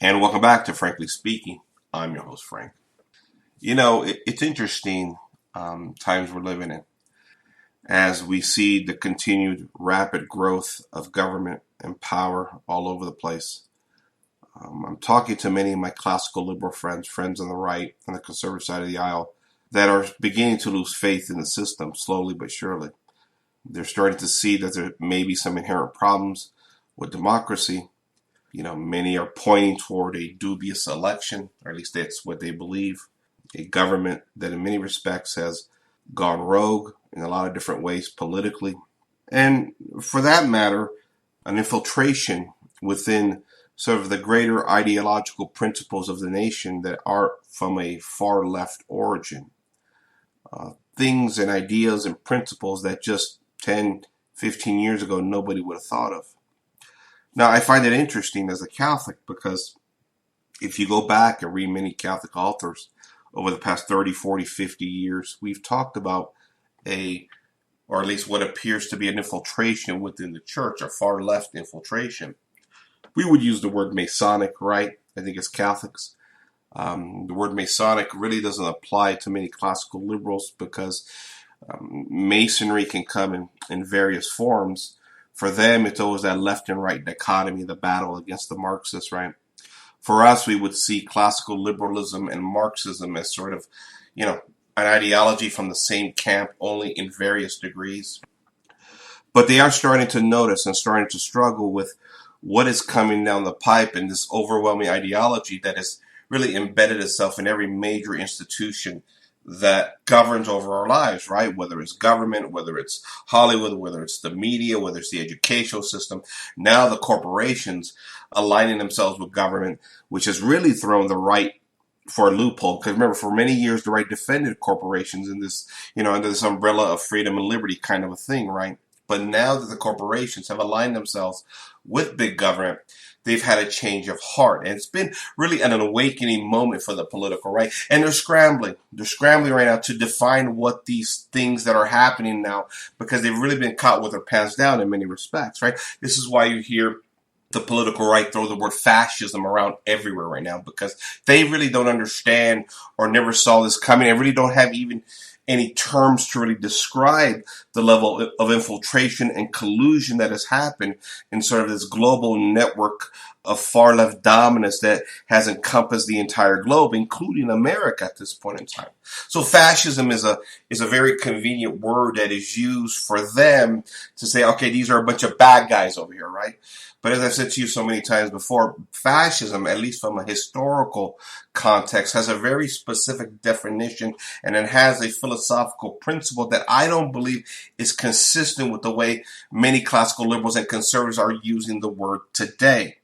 And welcome back to Frankly Speaking. I'm your host, Frank. It's interesting times we're living in as we see the continued rapid growth of government and power all over the place. I'm talking to many of my classical liberal friends on the right and the conservative side of the aisle, that are beginning to lose faith in the system slowly but surely. They're starting to see that there may be some inherent problems with democracy. Many are pointing toward a dubious election, or at least that's what they believe. A government that in many respects has gone rogue in a lot of different ways politically. And for that matter, an infiltration within sort of the greater ideological principles of the nation that are from a far left origin. Things and ideas and principles that just 10, 15 years ago nobody would have thought of. Now, I find it interesting as a Catholic because if you go back and read many Catholic authors over the past 30, 40, 50 years, we've talked about or at least what appears to be an infiltration within the church, a far left infiltration. We would use the word Masonic, right? I think as Catholics. The word Masonic really doesn't apply to many classical liberals because Masonry can come in various forms. For them, it's always that left and right dichotomy, the battle against the Marxists, right? For us, we would see classical liberalism and Marxism as sort of, an ideology from the same camp, only in various degrees. But they are starting to notice and starting to struggle with what is coming down the pipe and this overwhelming ideology that has really embedded itself in every major institution that governs over our lives, right? Whether it's government, whether it's Hollywood, whether it's the media, whether it's the educational system, now the corporations aligning themselves with government, which has really thrown the right for a loophole. Because remember, for many years, the right defended corporations in this, under this umbrella of freedom and liberty kind of a thing, right? But now that the corporations have aligned themselves with big government, they've had a change of heart. And it's been really an awakening moment for the political right. And they're scrambling. They're scrambling right now to define what these things that are happening now, because they've really been caught with their pants down in many respects, right? This is why you hear the political right throw the word fascism around everywhere right now, because they really don't understand or never saw this coming. They really don't have even any terms to really describe the level of infiltration and collusion that has happened in sort of this global network of far left dominance that has encompassed the entire globe, including America at this point in time. So fascism is a very convenient word that is used for them to say, okay, these are a bunch of bad guys over here, right? But as I've said to you so many times before, fascism, at least from a historical context, has a very specific definition, and it has a philosophical principle that I don't believe is consistent with the way many classical liberals and conservatives are using the word today.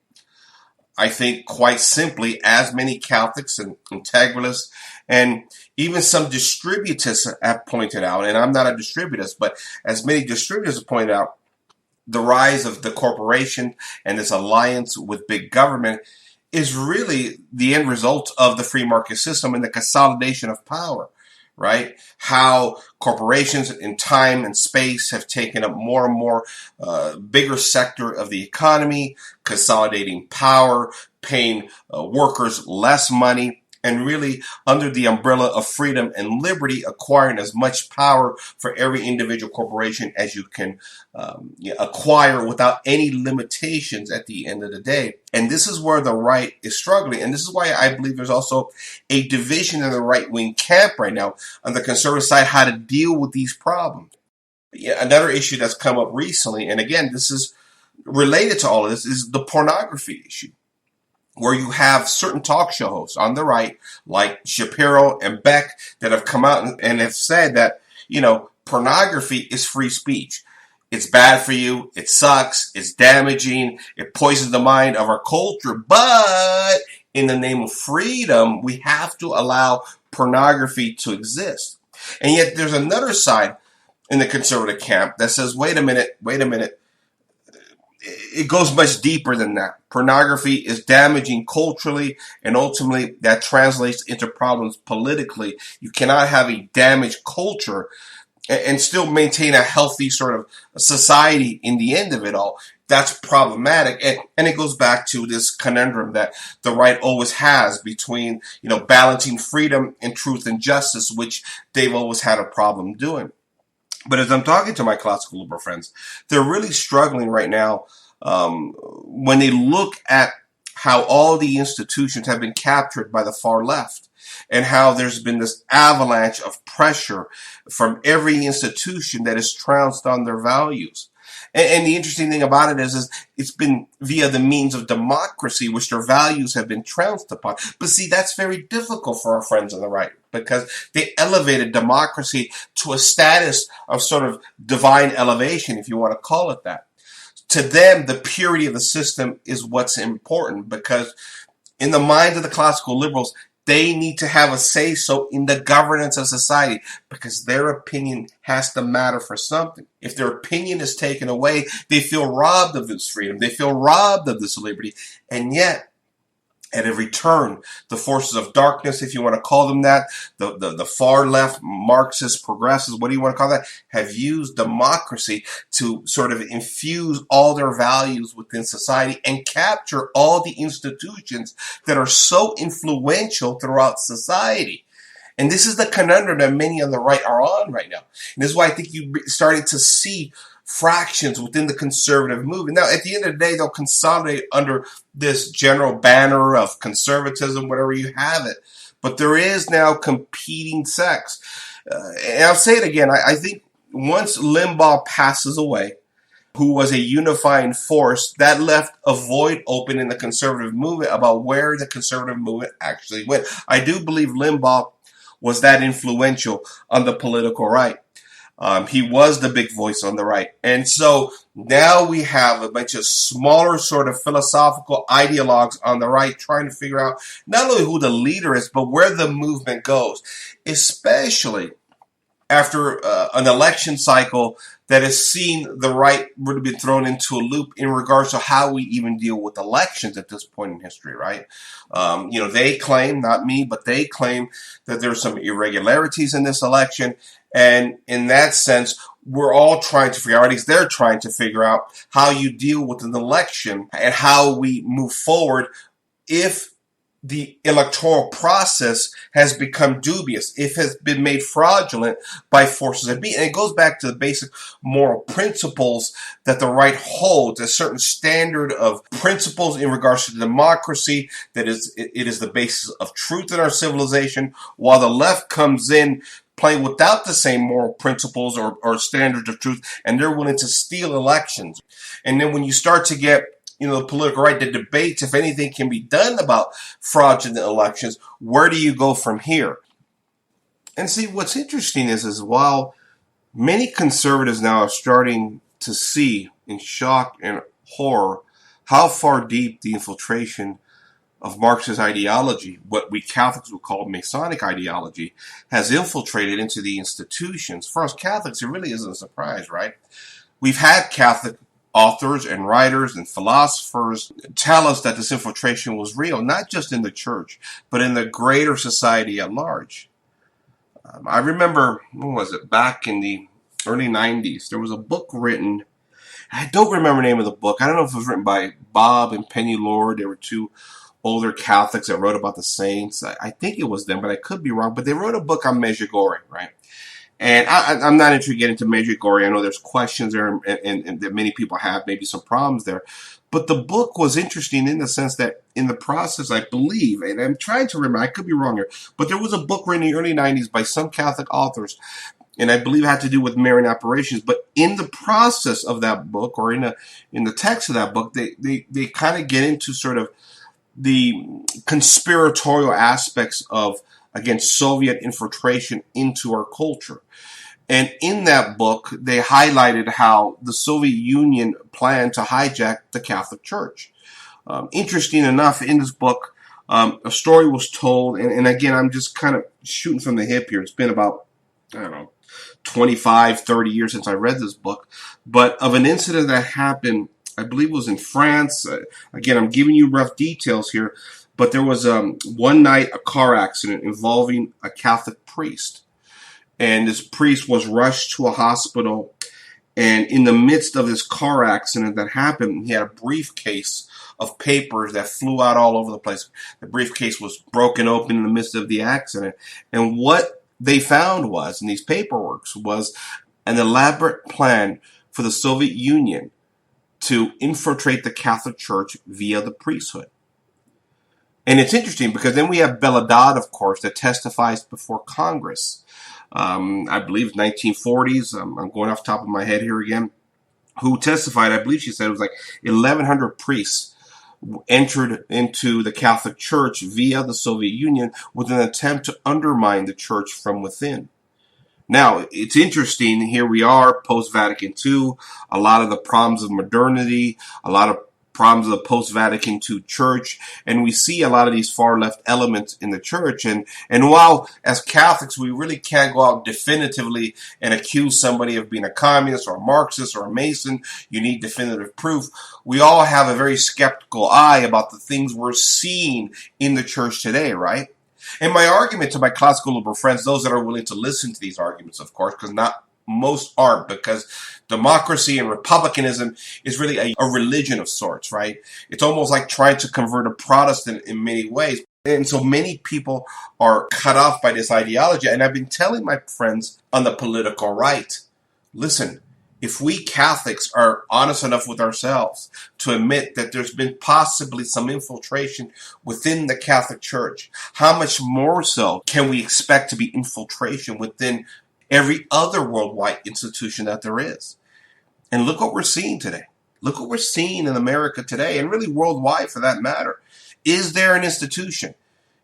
I think quite simply, as many Catholics and integralists and even some distributists have pointed out, and I'm not a distributist, but as many distributors have pointed out, the rise of the corporation and this alliance with big government is really the end result of the free market system and the consolidation of power, right? How corporations in time and space have taken up more and more bigger sector of the economy, consolidating power, paying workers less money, and really under the umbrella of freedom and liberty, acquiring as much power for every individual corporation as you can acquire without any limitations at the end of the day. And this is where the right is struggling. And this is why I believe there's also a division in the right-wing camp right now on the conservative side, how to deal with these problems. Another issue that's come up recently, and again, this is related to all of this, is the pornography issue, where you have certain talk show hosts on the right, like Shapiro and Beck, that have come out and have said that, pornography is free speech. It's bad for you. It sucks. It's damaging. It poisons the mind of our culture. But in the name of freedom, we have to allow pornography to exist. And yet there's another side in the conservative camp that says, wait a minute. It goes much deeper than that. Pornography is damaging culturally, and ultimately that translates into problems politically. You cannot have a damaged culture and still maintain a healthy sort of society in the end of it all. That's problematic. And it goes back to this conundrum that the right always has between, balancing freedom and truth and justice, which they've always had a problem doing. But as I'm talking to my classical liberal friends, they're really struggling right now when they look at how all the institutions have been captured by the far left, and how there's been this avalanche of pressure from every institution that has trounced on their values. And the interesting thing about it is it's been via the means of democracy, which their values have been trounced upon. But see, that's very difficult for our friends on the right, because they elevated democracy to a status of sort of divine elevation, if you want to call it that. To them, the purity of the system is what's important, because in the minds of the classical liberals, they need to have a say-so in the governance of society, because their opinion has to matter for something. If their opinion is taken away, they feel robbed of this freedom. They feel robbed of this liberty. And yet, at every turn, the forces of darkness, if you want to call them that, the far left, Marxist, progressives, what do you want to call that, have used democracy to sort of infuse all their values within society and capture all the institutions that are so influential throughout society. And this is the conundrum that many on the right are on right now. And this is why I think you're starting to see fractions within the conservative movement. Now, at the end of the day, they'll consolidate under this general banner of conservatism, whatever you have it. But there is now competing sects. And I'll say it again. I think once Limbaugh passes away, who was a unifying force, that left a void open in the conservative movement about where the conservative movement actually went. I do believe Limbaugh was that influential on the political right. He was the big voice on the right. And so now we have a bunch of smaller sort of philosophical ideologues on the right trying to figure out not only who the leader is, but where the movement goes, especially after an election cycle that has seen the right really be thrown into a loop in regards to how we even deal with elections at this point in history, right? They claim, not me, but they claim that there's some irregularities in this election. And in that sense, we're all trying to figure out, at least they're trying to figure out, how you deal with an election and how we move forward if the electoral process has become dubious, if it has been made fraudulent by forces that be. And it goes back to the basic moral principles that the right holds, a certain standard of principles in regards to democracy, that it is the basis of truth in our civilization, while the left comes in playing without the same moral principles or standards of truth, and they're willing to steal elections. And then when you start to get the political right, the debates, if anything can be done about fraudulent elections, where do you go from here? And see, what's interesting is while many conservatives now are starting to see in shock and horror how far deep the infiltration of Marxist ideology, what we Catholics would call Masonic ideology, has infiltrated into the institutions. For us Catholics, it really isn't a surprise, right? We've had Catholic authors and writers and philosophers tell us that this infiltration was real, not just in the church, but in the greater society at large. I remember, when was it, back in the early 90s, there was a book written, I don't remember the name of the book. I don't know if it was written by Bob and Penny Lord. They were two older Catholics that wrote about the saints. I think it was them, but I could be wrong. But they wrote a book on Medjugorje, right? And I'm not interested in getting into Medjugorje. I know there's questions there and that many people have, maybe some problems there. But the book was interesting in the sense that in the process, I believe, and I'm trying to remember, I could be wrong here, but there was a book written in the early 90s by some Catholic authors, and I believe it had to do with Marian apparitions. But in the process of that book, or in the text of that book, they kind of get into sort of the conspiratorial aspects of, again, Soviet infiltration into our culture. And in that book, they highlighted how the Soviet Union planned to hijack the Catholic Church. Interesting enough, in this book, a story was told, and again, I'm just kind of shooting from the hip here. It's been about, 25, 30 years since I read this book, but of an incident that happened, I believe it was in France. Again, I'm giving you rough details here, but there was one night a car accident involving a Catholic priest. and this priest was rushed to a hospital. And in the midst of this car accident that happened, he had a briefcase of papers that flew out all over the place. The briefcase was broken open in the midst of the accident. And what they found was, in these paperworks, was an elaborate plan for the Soviet Union to infiltrate the Catholic Church via the priesthood. And it's interesting because then we have Belladad, of course, that testifies before Congress. I believe 1940s, I'm going off the top of my head here again, who testified, I believe she said it was like 1,100 priests entered into the Catholic Church via the Soviet Union with an attempt to undermine the church from within. Now, it's interesting, here we are, post-Vatican II, a lot of the problems of modernity, a lot of problems of the post-Vatican II church, and we see a lot of these far-left elements in the church. And while, as Catholics, we really can't go out definitively and accuse somebody of being a communist or a Marxist or a Mason, you need definitive proof, we all have a very skeptical eye about the things we're seeing in the church today, right? And my argument to my classical liberal friends, those that are willing to listen to these arguments, of course, because not most aren't, because democracy and republicanism is really a religion of sorts, right? It's almost like trying to convert a Protestant in many ways. And so many people are cut off by this ideology. And I've been telling my friends on the political right, listen, if we Catholics are honest enough with ourselves to admit that there's been possibly some infiltration within the Catholic Church, how much more so can we expect to be infiltration within every other worldwide institution that there is? And look what we're seeing today. Look what we're seeing in America today, and really worldwide for that matter. Is there an institution?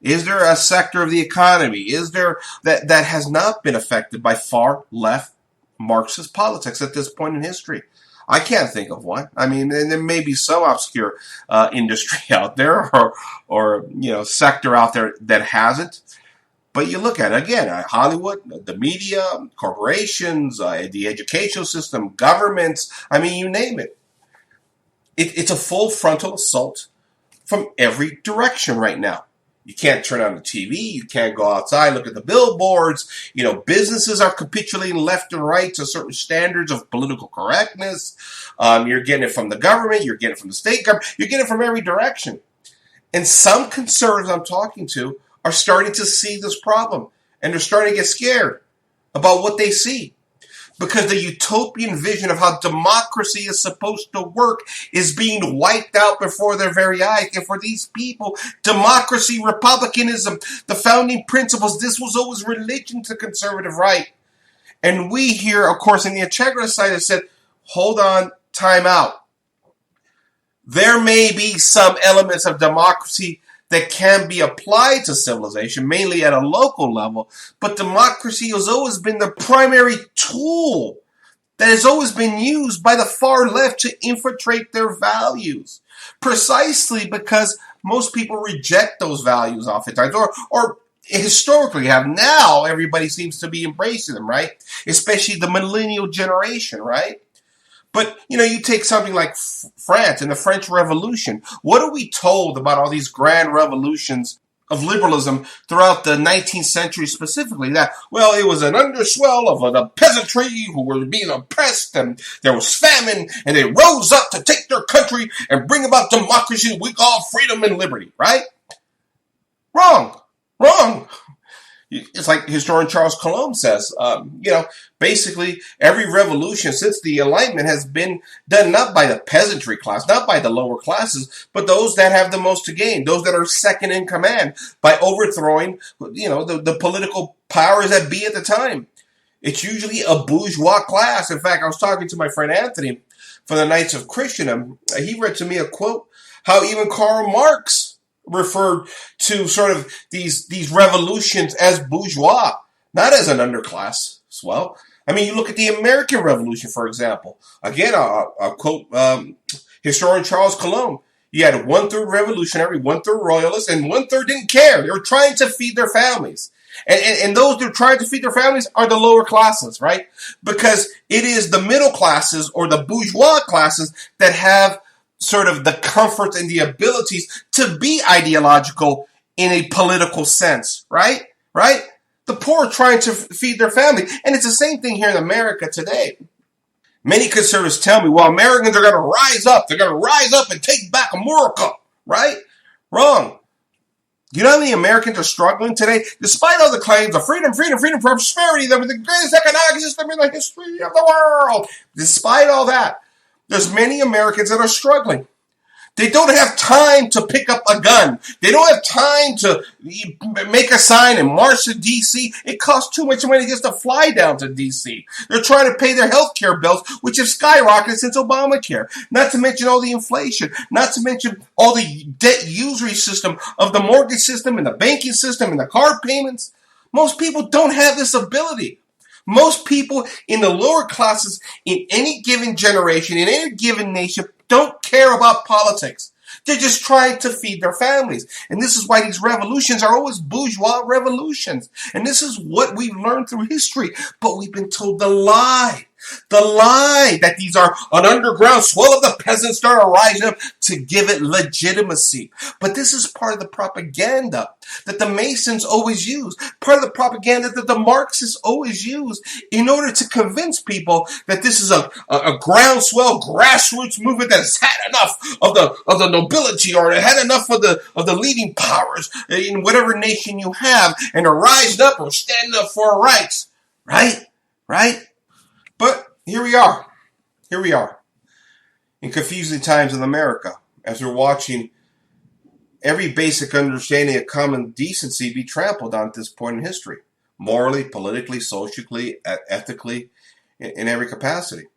Is there a sector of the economy? Is there that has not been affected by far left Marxist politics at this point in history? I can't think of one. I mean, and there may be some obscure industry out there or sector out there that hasn't. But you look at it again, Hollywood, the media, corporations, the educational system, governments, I mean, you name it. It's a full frontal assault from every direction right now. You can't turn on the TV. You can't go outside, look at the billboards. Businesses are capitulating left and right to certain standards of political correctness. You're getting it from the government. You're getting it from the state government. You're getting it from every direction. And some conservatives I'm talking to are starting to see this problem. And they're starting to get scared about what they see. Because the utopian vision of how democracy is supposed to work is being wiped out before their very eyes. And for these people, democracy, republicanism, the founding principles, this was always religion to conservative right. And we here, of course, in the integrity side have said, hold on, time out. There may be some elements of democracy that can be applied to civilization, mainly at a local level, but democracy has always been the primary tool that has always been used by the far left to infiltrate their values, precisely because most people reject those values oftentimes, or historically have. Now everybody seems to be embracing them, right? Especially the millennial generation, right? But, you take something like France and the French Revolution. What are we told about all these grand revolutions of liberalism throughout the 19th century specifically? That, well, it was an underswell of the peasantry who were being oppressed, and there was famine, and they rose up to take their country and bring about democracy we call freedom and liberty, right? Wrong. It's like historian Charles Colomb says, basically every revolution since the Enlightenment has been done not by the peasantry class, not by the lower classes, but those that have the most to gain, those that are second in command, by overthrowing, the political powers that be at the time. It's usually a bourgeois class. In fact, I was talking to my friend Anthony from the Knights of Christendom. He read to me a quote, how even Karl Marx referred to sort of these revolutions as bourgeois, not as an underclass swell. I mean, you look at the American Revolution, for example. Again, I'll quote historian Charles Colomb. You had 1/3 revolutionary, 1/3 royalist, and 1/3 didn't care. They were trying to feed their families. And those that are trying to feed their families are the lower classes, right? Because it is the middle classes or the bourgeois classes that have sort of the comfort and the abilities to be ideological in a political sense, right? The poor are trying to feed their family. And it's the same thing here in America today. Many conservatives tell me, well, Americans are going to rise up. They're going to rise up and take back America, right? Wrong. You know how many Americans are struggling today? Despite all the claims of freedom, prosperity, that we're the greatest economic system in the history of the world. Despite all that, there's many Americans that are struggling. They don't have time to pick up a gun. They don't have time to make a sign and march to D.C. It costs too much money just to fly down to D.C. They're trying to pay their health care bills, which have skyrocketed since Obamacare. Not to mention all the inflation. Not to mention all the debt usury system of the mortgage system and the banking system and the car payments. Most people don't have this ability. Most people in the lower classes in any given generation, in any given nation, don't care about politics. They're just trying to feed their families. And this is why these revolutions are always bourgeois revolutions. And this is what we've learned through history. But we've been told the lie. The lie that these are an underground swell of the peasants that are rising up to give it legitimacy. But this is part of the propaganda that the Masons always use. Part of the propaganda that the Marxists always use in order to convince people that this is a groundswell grassroots movement that has had enough of the nobility, or it had enough of the leading powers in whatever nation you have, and are rising up or standing up for our rights. Right? But here we are. In confusing times in America, as we're watching every basic understanding of common decency be trampled on at this point in history. Morally, politically, socially, ethically, in every capacity.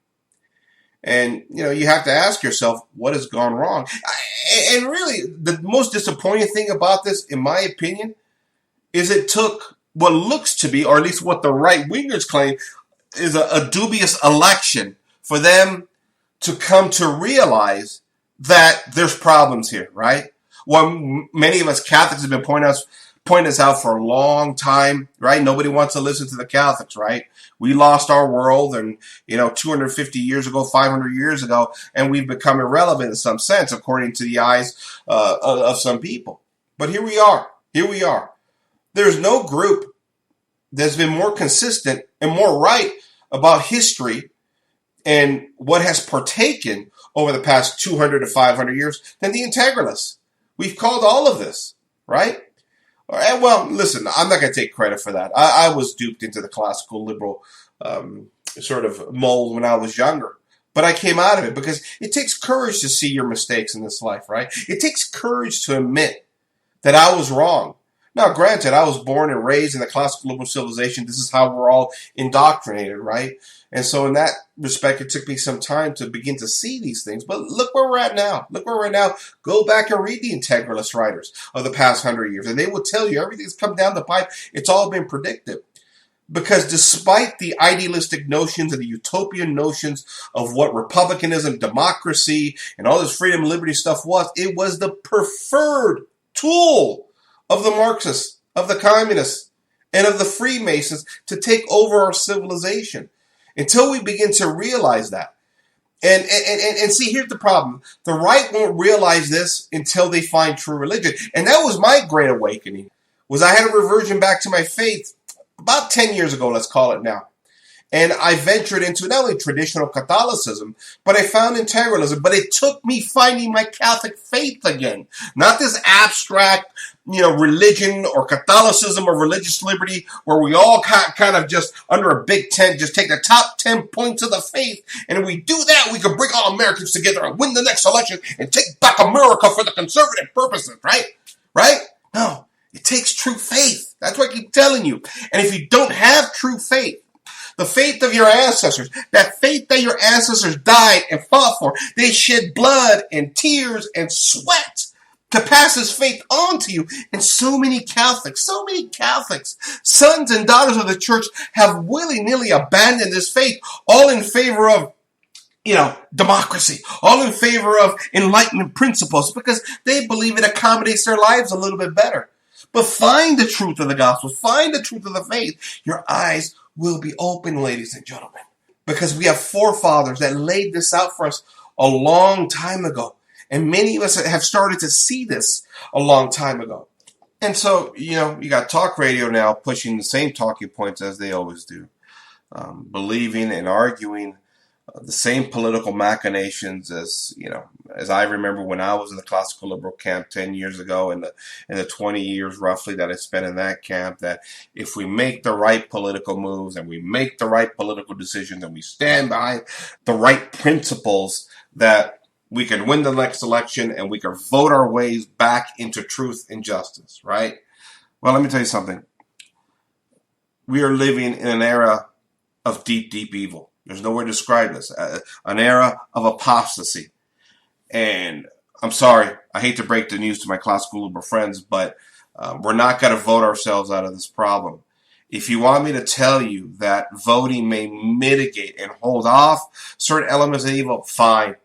And, you have to ask yourself, what has gone wrong? And really, the most disappointing thing about this, in my opinion, is it took what looks to be, or at least what the right-wingers claim, is a dubious election for them to come to realize that there's problems here, right? Well, many of us Catholics have been pointing us out for a long time, right? Nobody wants to listen to the Catholics, right? We lost our world, and 250 years ago, 500 years ago, and we've become irrelevant in some sense, according to the eyes of some people. But here we are. There's no group that's been more consistent and more right about history and what has partaken over the past 200 to 500 years than the integralists. We've called all of this, right? Well, listen, I'm not going to take credit for that. I was duped into the classical liberal sort of mold when I was younger. But I came out of it because it takes courage to see your mistakes in this life, right? It takes courage to admit that I was wrong. Now, granted, I was born and raised in the classical liberal civilization. This is how we're all indoctrinated, right? And so in that respect, it took me some time to begin to see these things. But look where we're at now. Go back and read the integralist writers of the past 100 years. And they will tell you everything's come down the pipe. It's all been predicted. Because despite the idealistic notions and the utopian notions of what republicanism, democracy, and all this freedom and liberty stuff was, it was the preferred tool of the Marxists, of the communists, and of the Freemasons to take over our civilization. Until we begin to realize that. And see, here's the problem. The right won't realize this until they find true religion. And that was my great awakening, was I had a reversion back to my faith about 10 years ago, let's call it now. And I ventured into not only traditional Catholicism, but I found integralism. But it took me finding my Catholic faith again. Not this abstract, religion or Catholicism or religious liberty where we all kind of just under a big tent just take the top 10 points of the faith. And if we do that, we can bring all Americans together and win the next election and take back America for the conservative purposes, right? Right? No, it takes true faith. That's what I keep telling you. And if you don't have true faith, the faith of your ancestors, that faith that your ancestors died and fought for, they shed blood and tears and sweat to pass this faith on to you. And so many Catholics, sons and daughters of the church have willy-nilly abandoned this faith, all in favor of democracy, all in favor of enlightenment principles, because they believe it accommodates their lives a little bit better. But find the truth of the gospel, find the truth of the faith. Your eyes will be open, ladies and gentlemen, because we have forefathers that laid this out for us a long time ago. And many of us have started to see this a long time ago. And so, you got talk radio now pushing the same talking points as they always do, believing and arguing the same political machinations as I remember when I was in the classical liberal camp 10 years ago, and the 20 years roughly that I spent in that camp, that if we make the right political moves and we make the right political decisions and we stand behind the right principles, that we can win the next election and we can vote our ways back into truth and justice, right? Well, let me tell you something. We are living in an era of deep, deep evil. There's no way to describe this. An era of apostasy. And I'm sorry, I hate to break the news to my classical liberal friends, but we're not going to vote ourselves out of this problem. If you want me to tell you that voting may mitigate and hold off certain elements of evil, fine.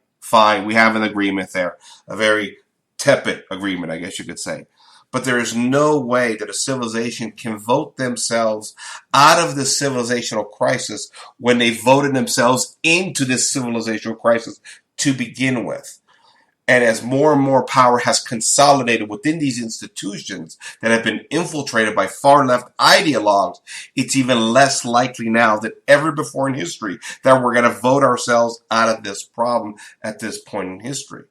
We have an agreement there. A very tepid agreement, I guess you could say. But there is no way that a civilization can vote themselves out of this civilizational crisis when they voted themselves into this civilizational crisis to begin with. And as more and more power has consolidated within these institutions that have been infiltrated by far-left ideologues, it's even less likely now than ever before in history that we're going to vote ourselves out of this problem at this point in history.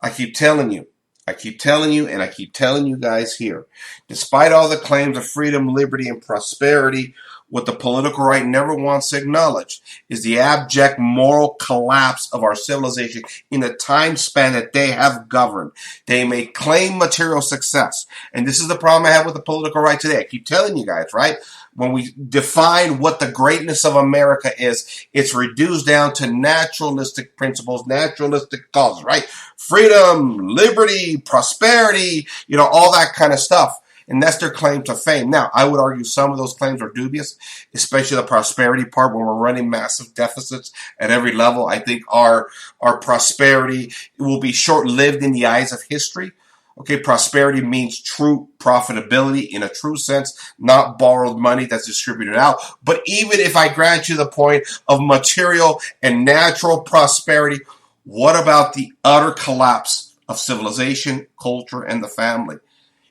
I keep telling you, and I keep telling you guys here, despite all the claims of freedom, liberty, and prosperity, what the political right never wants to acknowledge is the abject moral collapse of our civilization in the time span that they have governed. They may claim material success. And this is the problem I have with the political right today. I keep telling you guys, right? When we define what the greatness of America is, it's reduced down to naturalistic principles, naturalistic causes, right? Freedom, liberty, prosperity, all that kind of stuff. And that's their claim to fame. Now, I would argue some of those claims are dubious, especially the prosperity part when we're running massive deficits at every level. I think our prosperity will be short-lived in the eyes of history. Okay, prosperity means true profitability in a true sense, not borrowed money that's distributed out. But even if I grant you the point of material and natural prosperity, what about the utter collapse of civilization, culture, and the family?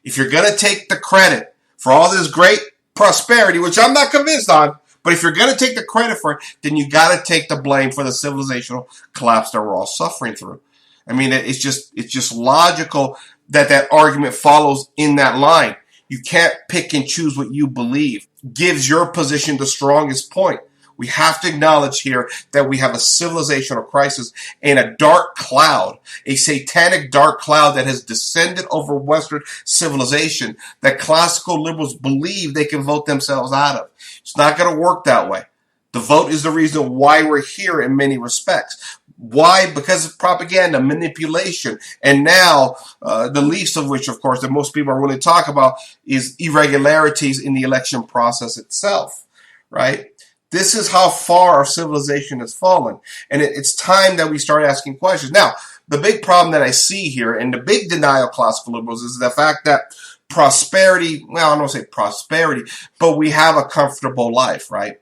If you're going to take the credit for all this great prosperity, which I'm not convinced on, but if you're going to take the credit for it, then you got to take the blame for the civilizational collapse that we're all suffering through. I mean, it's just logical that argument follows in that line. You can't pick and choose what you believe. Gives your position the strongest point. We have to acknowledge here that we have a civilizational crisis and a dark cloud, a satanic dark cloud that has descended over Western civilization that classical liberals believe they can vote themselves out of. It's not going to work that way. The vote is the reason why we're here in many respects. Why? Because of propaganda, manipulation, and now the least of which, of course, that most people are willing to talk about is irregularities in the election process itself, right? This is how far our civilization has fallen. And it's time that we start asking questions. Now, the big problem that I see here, and the big denial of classical liberals, is the fact that prosperity, well, I don't want to say prosperity, but we have a comfortable life, right?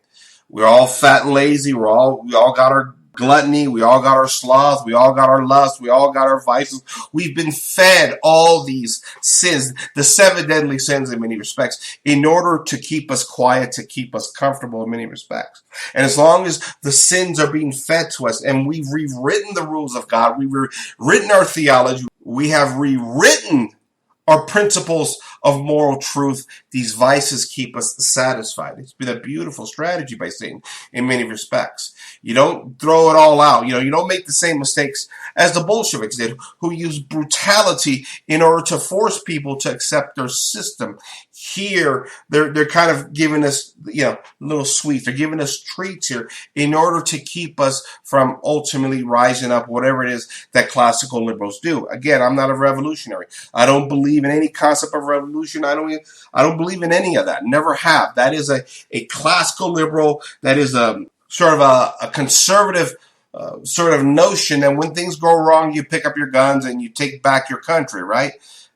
We're all fat and lazy. We all got our gluttony. We all got our sloth. We all got our lust. We all got our vices. We've been fed all these sins, the 7 deadly sins in many respects, in order to keep us quiet, to keep us comfortable in many respects. And as long as the sins are being fed to us and we've rewritten the rules of God, we've rewritten our theology, we have rewritten our principles of moral truth, these vices keep us satisfied. It's been a beautiful strategy by Satan in many respects. You don't throw it all out. You don't make the same mistakes as the Bolsheviks did, who used brutality in order to force people to accept their system. Here, they're kind of giving us, little sweets. They're giving us treats here in order to keep us from ultimately rising up, whatever it is that classical liberals do. Again, I'm not a revolutionary. I don't believe in any concept of revolution. I don't believe in any of that. Never have. That is a classical liberal. That is a sort of a conservative sort of notion that when things go wrong, you pick up your guns and you take back your country, right?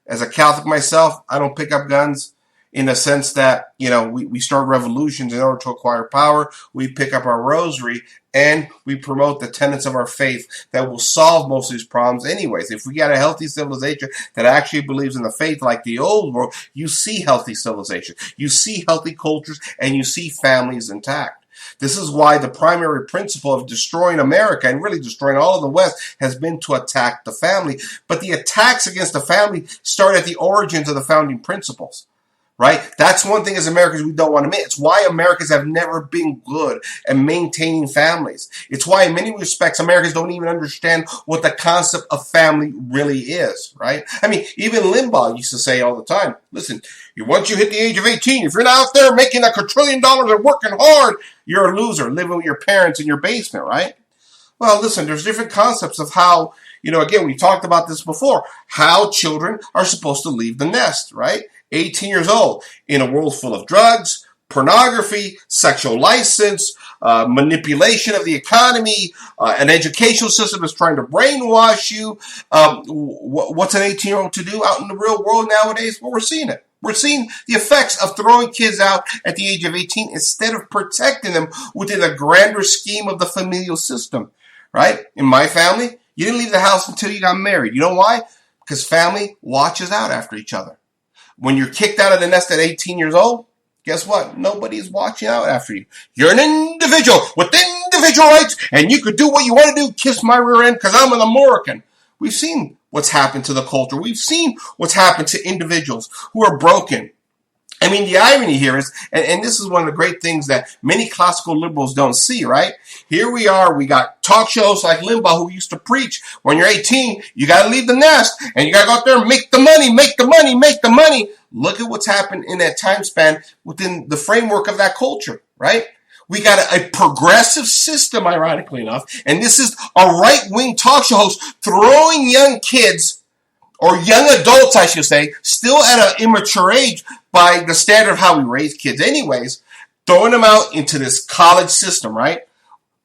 As a Catholic myself, I don't pick up guns. in the sense that, we start revolutions in order to acquire power. We pick up our rosary and we promote the tenets of our faith that will solve most of these problems anyways. If we got a healthy civilization that actually believes in the faith like the old world, you see healthy civilization, you see healthy cultures, and you see families intact. This is why the primary principle of destroying America and really destroying all of the West has been to attack the family. But the attacks against the family start at the origins of the founding principles. Right? That's one thing as Americans we don't want to admit. It's why Americans have never been good at maintaining families. It's why in many respects Americans don't even understand what the concept of family really is, right? I mean, even Limbaugh used to say all the time, listen, once you hit the age of 18, if you're not out there making $1 quadrillion and working hard, you're a loser, living with your parents in your basement, right? Well, listen, there's different concepts of how, again, we talked about this before, how children are supposed to leave the nest, right? 18 years old, in a world full of drugs, pornography, sexual license, manipulation of the economy, an educational system that's trying to brainwash you. What's an 18-year-old to do out in the real world nowadays? Well, we're seeing it. We're seeing the effects of throwing kids out at the age of 18 instead of protecting them within a grander scheme of the familial system, right? In my family, you didn't leave the house until you got married. You know why? Because family watches out after each other. When you're kicked out of the nest at 18 years old, guess what? Nobody's watching out after you. You're an individual with individual rights, and you could do what you want to do, kiss my rear end because I'm an American. We've seen what's happened to the culture. We've seen what's happened to individuals who are broken. I mean, the irony here is, and this is one of the great things that many classical liberals don't see, right? Here we are, we got talk shows like Limbaugh who used to preach, when you're 18, you got to leave the nest, and you got to go out there and make the money, make the money, make the money. Look at what's happened in that time span within the framework of that culture, right? We got a progressive system, ironically enough, and this is a right-wing talk show host throwing young kids, or young adults, I should say, still at an immature age by the standard of how we raise kids anyways, throwing them out into this college system, right?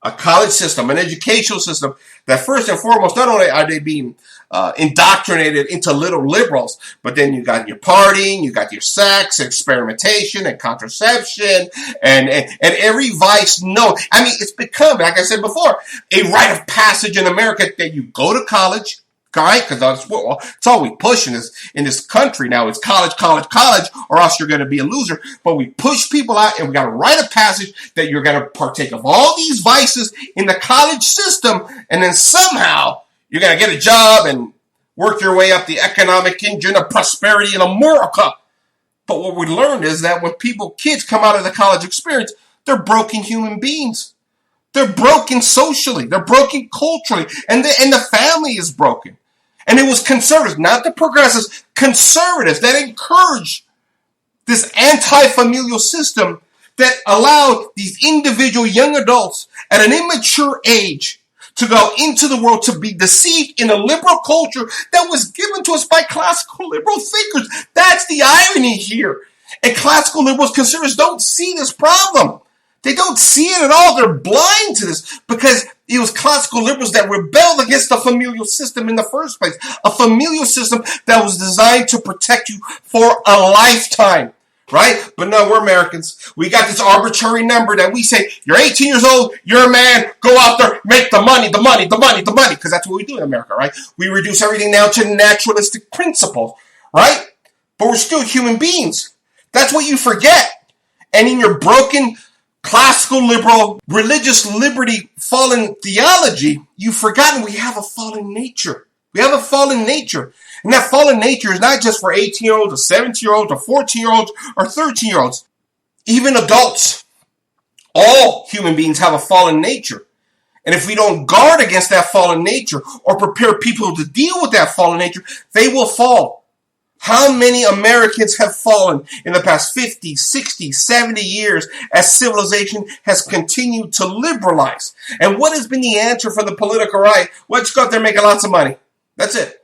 A college system, an educational system that first and foremost, not only are they being indoctrinated into little liberals, but then you got your partying, you got your sex, experimentation, and contraception, and every vice. No, I mean, it's become, like I said before, a rite of passage in America that you go to college, right? Because that's all we push in this country now is college, college, college, or else you're going to be a loser. But we push people out, and we got a rite of passage that you're going to partake of all these vices in the college system, and then somehow you're going to get a job and work your way up the economic engine of prosperity in America. But what we learned is that when kids come out of the college experience, they're broken human beings. They're broken socially. They're broken culturally. And the family is broken. And it was conservatives, not the progressives, conservatives that encouraged this anti-familial system that allowed these individual young adults at an immature age to go into the world to be deceived in a liberal culture that was given to us by classical liberal thinkers. That's the irony here. And classical liberals, conservatives don't see this problem. They don't see it at all. They're blind to this because it was classical liberals that rebelled against the familial system in the first place. A familial system that was designed to protect you for a lifetime. Right? But no, we're Americans. We got this arbitrary number that we say, you're 18 years old, you're a man, go out there, make the money, the money, the money, the money. Because that's what we do in America, right? We reduce everything down to naturalistic principles, right? But we're still human beings. That's what you forget. And in your broken classical liberal, religious liberty, fallen theology, you've forgotten we have a fallen nature. We have a fallen nature. And that fallen nature is not just for 18-year-olds or 17-year-olds or 14-year-olds or 13-year-olds. Even adults. All human beings have a fallen nature. And if we don't guard against that fallen nature or prepare people to deal with that fallen nature, they will fall. How many Americans have fallen in the past 50, 60, 70 years as civilization has continued to liberalize? And what has been the answer for the political right? Let's go out there making lots of money. That's it.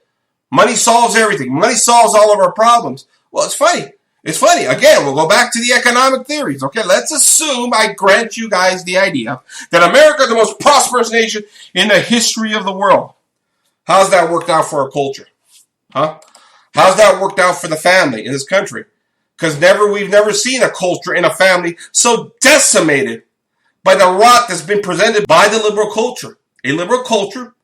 Money solves everything. Money solves all of our problems. Well, it's funny. It's funny. Again, we'll go back to the economic theories. Okay, let's assume I grant you guys the idea that America is the most prosperous nation in the history of the world. How's that worked out for our culture? Huh? How's that worked out for the family in this country? Because we've never seen a culture and a family so decimated by the rot that's been presented by the liberal culture. A liberal culture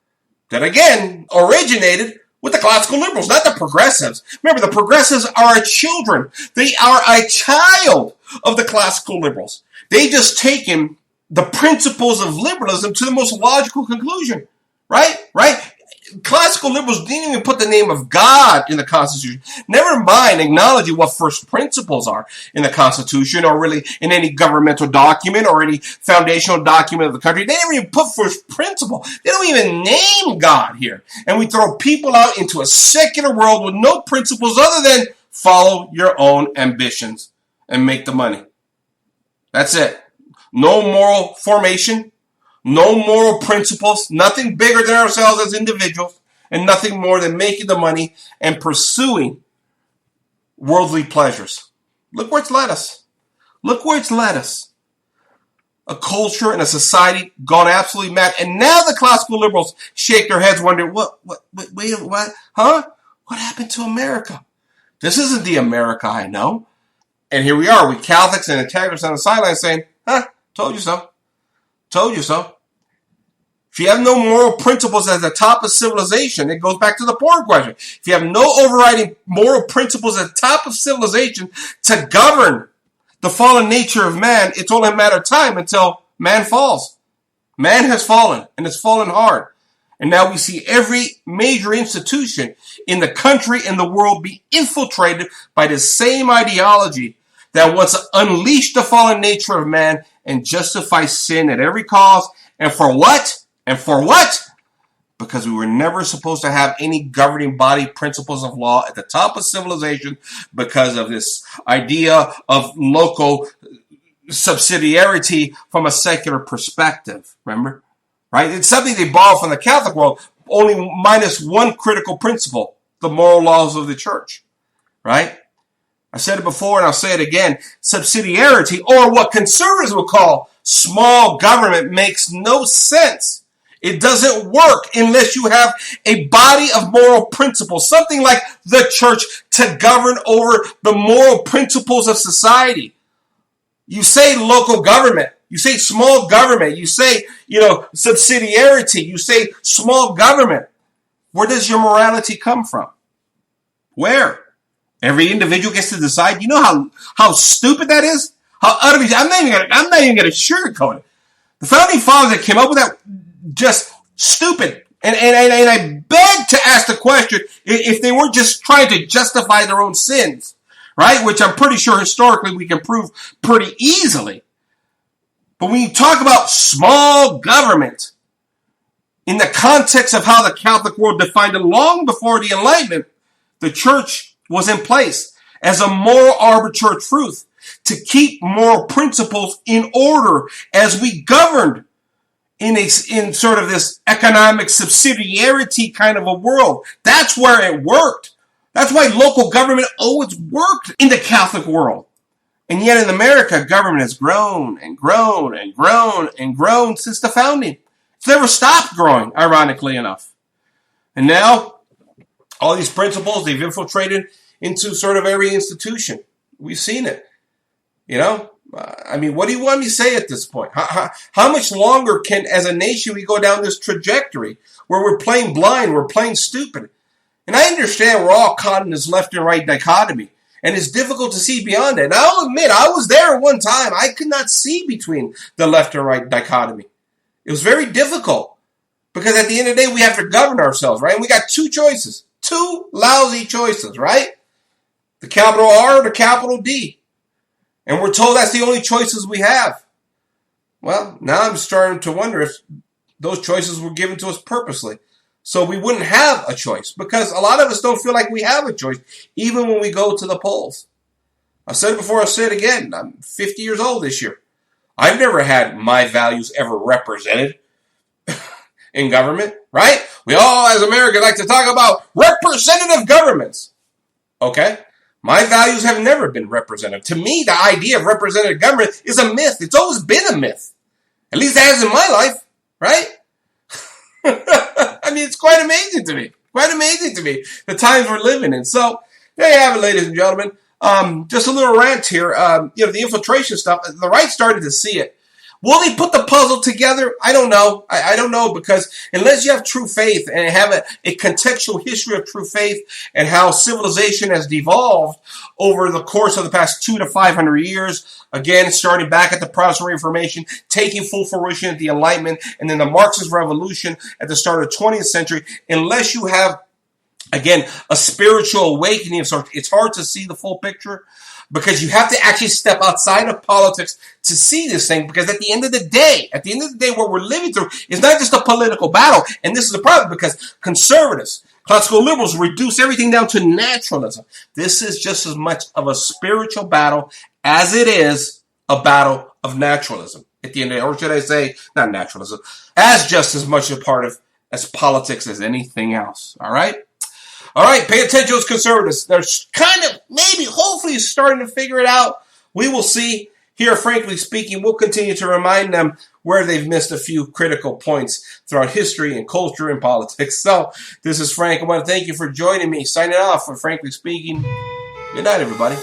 that, again, originated with the classical liberals, not the progressives. Remember, the progressives are children. They are a child of the classical liberals. They just taken the principles of liberalism to the most logical conclusion. Right? Classical liberals didn't even put the name of God in the Constitution. Never mind acknowledging what first principles are in the Constitution or really in any governmental document or any foundational document of the country. They never even put first principle. They don't even name God here. And we throw people out into a secular world with no principles other than follow your own ambitions and make the money. That's it. No moral formation. No moral principles, nothing bigger than ourselves as individuals, and nothing more than making the money and pursuing worldly pleasures. Look where it's led us. Look where it's led us. A culture and a society gone absolutely mad. And now the classical liberals shake their heads wondering, what, huh? What happened to America? This isn't the America I know. And here we are, we Catholics and integrists on the sidelines saying, told you so. Told you so. If you have no moral principles at the top of civilization, it goes back to the porn question. If you have no overriding moral principles at the top of civilization to govern the fallen nature of man, it's only a matter of time until man falls. Man has fallen, and it's fallen hard. And now we see every major institution in the country and the world be infiltrated by the same ideology that wants to unleash the fallen nature of man and justify sin at every cost. And for what? And for what? Because we were never supposed to have any governing body principles of law at the top of civilization because of this idea of local subsidiarity from a secular perspective. Remember? Right? It's something they borrow from the Catholic world, only minus one critical principle, the moral laws of the church. Right? I said it before and I'll say it again. Subsidiarity, or what conservatives would call small government, makes no sense. It doesn't work unless you have a body of moral principles, something like the church to govern over the moral principles of society. You say local government, you say small government, you say, subsidiarity, you say small government. Where does your morality come from? Where? Every individual gets to decide. You know how stupid that is? How utterly, I'm not even gonna sugarcoat it. The founding fathers that came up with that, just stupid. And I beg to ask the question if they weren't just trying to justify their own sins, right? Which I'm pretty sure historically we can prove pretty easily. But when you talk about small government in the context of how the Catholic world defined it long before the Enlightenment, the church was in place as a moral arbiter of truth to keep moral principles in order as we governed in sort of this economic subsidiarity kind of a world. That's where it worked. That's why local government always worked in the Catholic world. And yet in America, government has grown and grown and grown and grown since the founding. It's never stopped growing, ironically enough. And now, all these principles, they've infiltrated into sort of every institution. We've seen it. What do you want me to say at this point? How much longer can, as a nation, we go down this trajectory where we're playing blind, we're playing stupid? And I understand we're all caught in this left and right dichotomy, and it's difficult to see beyond it. And I'll admit, I was there at one time. I could not see between the left and right dichotomy. It was very difficult because at the end of the day, we have to govern ourselves, right? And we got two choices, two lousy choices, right? The capital R or the capital D. And we're told that's the only choices we have. Well, now I'm starting to wonder if those choices were given to us purposely. So we wouldn't have a choice, because a lot of us don't feel like we have a choice, even when we go to the polls. I said it before, I'll say it again. I'm 50 years old this year. I've never had my values ever represented in government, right? We all, as Americans, like to talk about representative governments. Okay? My values have never been represented. To me, the idea of representative government is a myth. It's always been a myth. At least it has in my life, right? I mean, it's quite amazing to me. Quite amazing to me, the times we're living in. So, there you have it, ladies and gentlemen. Just a little rant here. The infiltration stuff, the right started to see it. Will they put the puzzle together? I don't know. I don't know, because unless you have true faith and have a contextual history of true faith and how civilization has devolved over the course of the past 200 to 500 years, again, starting back at the Protestant Reformation, taking full fruition at the Enlightenment, and then the Marxist Revolution at the start of the 20th century, unless you have, again, a spiritual awakening of sorts, it's hard to see the full picture, because you have to actually step outside of politics to see this thing. Because at the end of the day, what we're living through is not just a political battle. And this is the problem, because conservatives, classical liberals reduce everything down to naturalism. This is just as much of a spiritual battle as it is a battle of naturalism. At the end of the day, or should I say, not naturalism, as just as much a part of as politics as anything else. All right? All right, pay attention to those conservatives. They're kind of, maybe, hopefully starting to figure it out. We will see. Here, frankly speaking, we'll continue to remind them where they've missed a few critical points throughout history and culture and politics. So, this is Frank. I want to thank you for joining me. Signing off for Frankly Speaking. Good night, everybody.